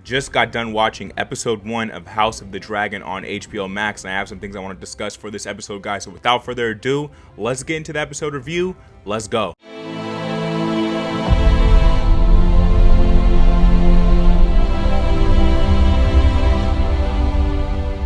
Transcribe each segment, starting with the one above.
just got done watching episode 1 of House of the Dragon on HBO Max, and I have some things I want to discuss for this episode, guys. So without further ado, let's get into the episode review. Let's go.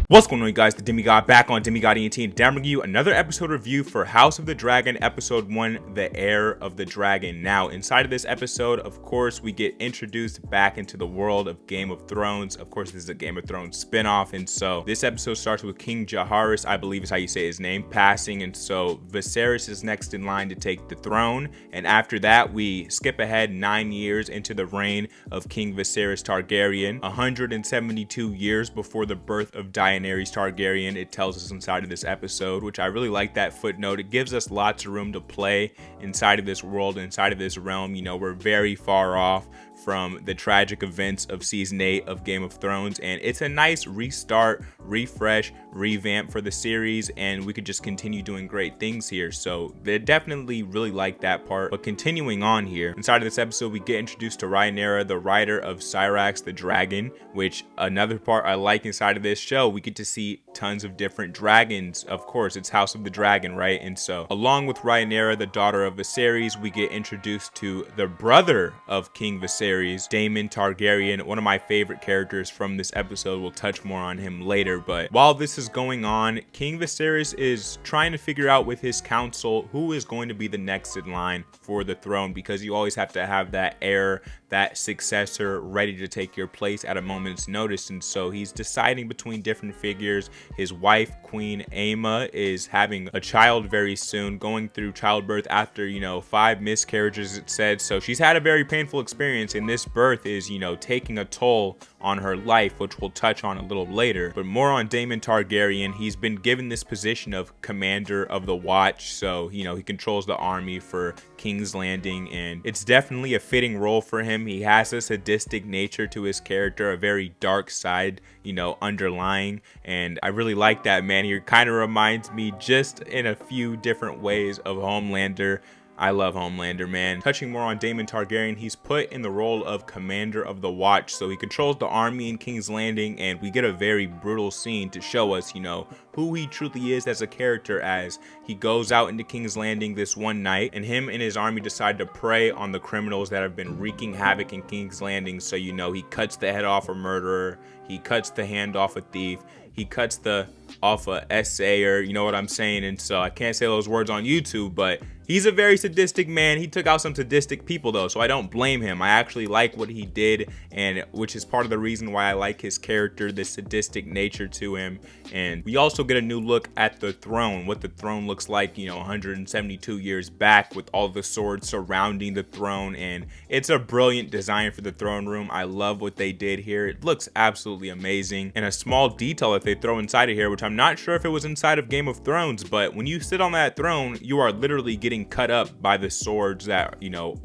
What's going on, you guys? The Demigod back on Demigod ENT, and down bringing you another episode review for House of the Dragon, episode 1, The Heir of the Dragon. Now, inside of this episode, of course, we get introduced back into the world of Game of Thrones. Of course, this is a Game of Thrones spinoff, and so this episode starts with King Jaehaerys, I believe is how you say his name, passing, and so Viserys is next in line to take the throne, and after that, we skip ahead 9 years into the reign of King Viserys Targaryen, 172 years before the birth of Daemon Targaryen, it tells us inside of this episode, which I really like that footnote. It gives us lots of room to play inside of this world, inside of this realm. You know, we're very far off from the tragic events of season 8 of Game of Thrones, and it's a nice restart, refresh, revamp for the series, and we could just continue doing great things here. So they definitely really like that part. But continuing on here, inside of this episode, we get introduced to Rhaenya, the rider of Syrax the Dragon, which another part I like inside of this show. We get to see tons of different dragons. Of course, it's House of the Dragon, right? And so along with Rhaenya, the daughter of Viserys, we get introduced to the brother of King Viserys, Daemon Targaryen, one of my favorite characters from this episode. We'll touch more on him later, but while this is going on, King Viserys is trying to figure out with his council who is going to be the next in line for the throne, because you always have to have that heir, that successor ready to take your place at a moment's notice. And so he's deciding between different figures. His wife, Queen Aemma, is having a child very soon, going through childbirth after 5 miscarriages, it said. So she's had a very painful experience, and this birth is taking a toll on her life, which we'll touch on a little later. But more on Daemon Targaryen. He's been given this position of commander of the watch, so he controls the army for King's Landing, and it's definitely a fitting role for him. He has a sadistic nature to his character, a very dark side underlying, and I really like that, man. He kind of reminds me just in a few different ways of Homelander. I love Homelander, man. Touching more on Daemon Targaryen, he's put in the role of commander of the watch, so he controls the army in King's Landing, and we get a very brutal scene to show us who he truly is as a character, as he goes out into King's Landing this one night, and him and his army decide to prey on the criminals that have been wreaking havoc in King's Landing. So he cuts the head off a murderer, he cuts the hand off a thief, he cuts the off a essayer, you know what I'm saying? And so I can't say those words on YouTube, but he's a very sadistic man. He took out some sadistic people though, so I don't blame him. I actually like what he did, and which is part of the reason why I like his character, the sadistic nature to him. And we also get a new look at the throne, what the throne looks like 172 years back, with all the swords surrounding the throne, and it's a brilliant design for the throne room. I love what they did here. It looks absolutely amazing. And a small detail that they throw inside of here, which I'm not sure if it was inside of Game of Thrones, but when you sit on that throne, you are literally getting cut up by the swords that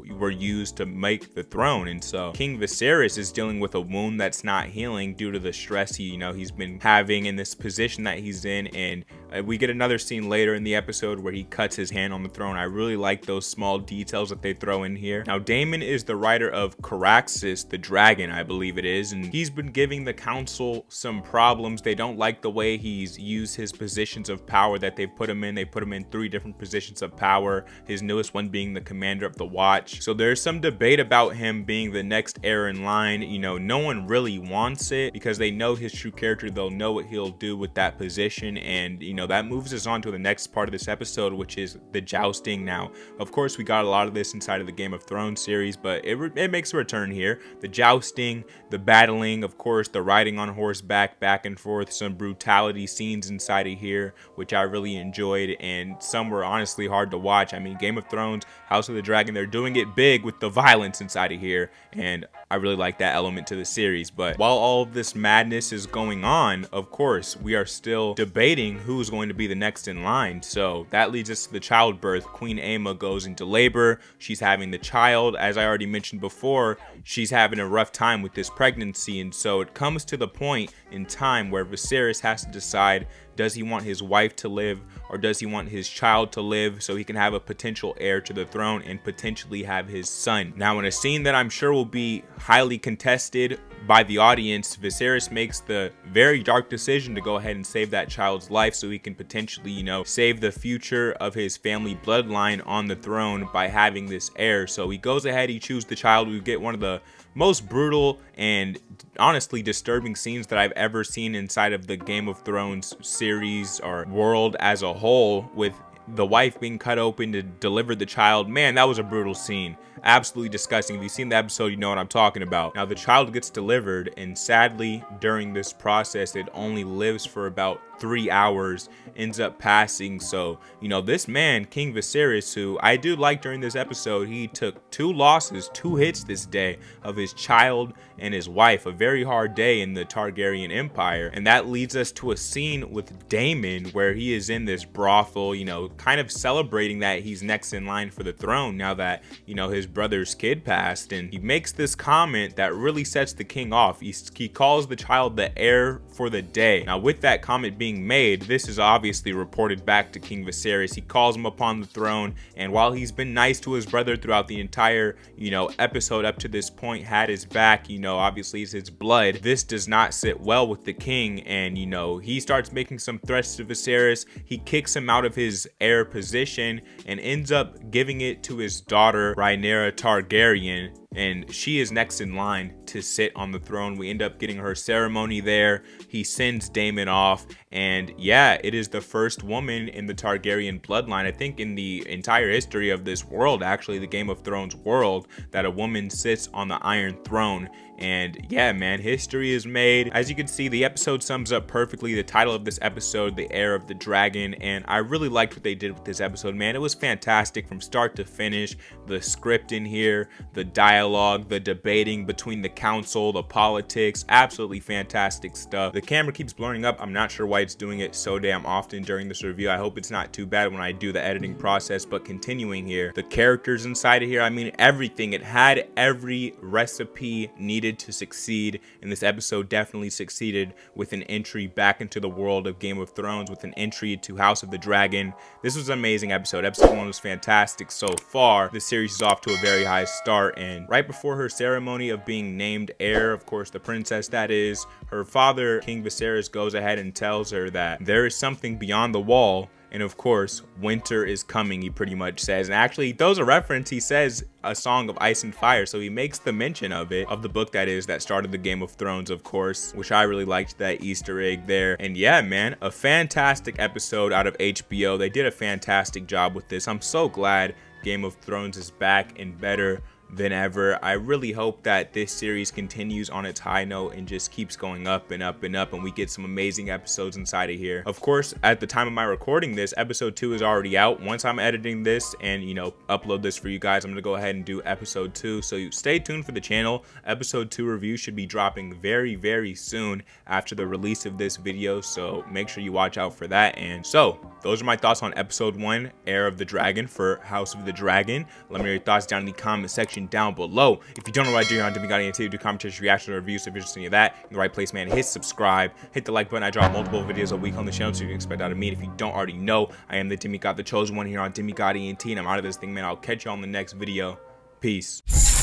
were used to make the throne. And so King Viserys is dealing with a wound that's not healing due to the stress he's been having in this position that he's in, and we get another scene later in the episode where he cuts his hand on the throne. I really like those small details that they throw in here. Now, Daemon is the rider of Caraxes the Dragon, I believe it is, and he's been giving the council some problems. They don't like the way he's used his positions of power that they put him in. They put him in 3 different positions of power, his newest one being the commander of the watch. So there's some debate about him being the next heir in line. No one really wants it because they know his true character. They'll know what he'll do with that position, and that moves us on to the next part of this episode, which is the jousting. Now, of course, we got a lot of this inside of the Game of Thrones series, but it makes a return here. The jousting, the battling, of course, the riding on horseback, back and forth, some brutality scenes inside of here, which I really enjoyed, and some were honestly hard to watch. I mean, Game of Thrones, House of the Dragon, they're doing it big with the violence inside of here, and I really like that element to the series. But while all of this madness is going on, of course, we are still debating who's going to be the next in line. So that leads us to the childbirth. Queen Aemma goes into labor. She's having the child. As I already mentioned before, she's having a rough time with this pregnancy, and so it comes to the point in time where Viserys has to decide, does he want his wife to live or does he want his child to live so he can have a potential heir to the throne and potentially have his son. Now, in a scene that I'm sure will be highly contested, by the audience, Viserys makes the very dark decision to go ahead and save that child's life so he can potentially, you know, save the future of his family bloodline on the throne by having this heir. So he goes ahead, he chooses the child. We get one of the most brutal and honestly disturbing scenes that I've ever seen inside of the Game of Thrones series or world as a whole, with the wife being cut open to deliver the child. Man, that was a brutal scene. Absolutely disgusting. If you've seen the episode, you know what I'm talking about. Now, the child gets delivered, and sadly, during this process, it only lives for about 3 hours, ends up passing. So, you know, this man, King Viserys, who I do like during this episode, he took 2 losses, 2 hits this day of his child and his wife. A very hard day in the Targaryen Empire. And that leads us to a scene with Daemon where he is in this brothel, you know, kind of celebrating that he's next in line for the throne now that, you know, his brother's kid passed. And he makes this comment that really sets the king off. He calls the child the heir for the day. Now, with that comment being made, this is obviously reported back to King Viserys. He calls him upon the throne, and while he's been nice to his brother throughout the entire, you know, episode up to this point, had his back, you know, obviously it's his blood, this does not sit well with the king. And, you know, he starts making some threats to Viserys. He kicks him out of his heir position and ends up giving it to his daughter Rhaenya Targaryen, and she is next in line to sit on the throne. We end up getting her ceremony there. He sends Daemon off, and yeah, it is the first woman in the Targaryen bloodline, I think in the entire history of this world, actually the Game of Thrones world, that a woman sits on the Iron Throne. And yeah, man, history is made. As you can see, the episode sums up perfectly the title of this episode, The Heir of the Dragon, and I really liked what they did with this episode, man. It was fantastic from start to finish. The script in here, the dialogue, the debating between the council, the politics, absolutely fantastic stuff. The camera keeps blurring up. I'm not sure why it's doing it so damn often during this review. I hope it's not too bad when I do the editing process. But continuing here, the characters inside of here, I mean, everything. It had every recipe needed to succeed, and this episode definitely succeeded with an entry back into the world of Game of Thrones, with an entry to House of the Dragon. This was an amazing episode. Episode 1 was fantastic so far. The series is off to a very high start, and right before her ceremony of being named heir, of course the princess that is, her father, King Viserys, goes ahead and tells her that there is something beyond the wall. And of course, winter is coming, he pretty much says. And actually, he throws a reference. He says a song of ice and fire. So he makes the mention of it, of the book that is, that started the Game of Thrones, of course, which I really liked that Easter egg there. And yeah, man, a fantastic episode out of HBO. They did a fantastic job with this. I'm so glad Game of Thrones is back and better than ever. I really hope that this series continues on its high note and just keeps going up and up and up, and we get some amazing episodes inside of here. Of course, at the time of my recording this, episode 2 is already out. Once I'm editing this and, you know, upload this for you guys, I'm gonna go ahead and do episode 2, so you stay tuned for the channel. Episode 2 review should be dropping very, very soon after the release of this video, so make sure you watch out for that. And so those are my thoughts on episode 1, Heir of the Dragon, for House of the Dragon. Let me know your thoughts down in the comment section down below. If you don't know what I do here on Demigod and do commentaries, reaction, reviews, so if you're interested in any of that, in the right place, man. Hit subscribe, hit the like button. I drop multiple videos a week on the channel, so you can expect out of me. And if you don't already know, I am the Demigod, the chosen one here on Demigod ENT, and I'm out of this thing, man. I'll catch you on the next video. Peace.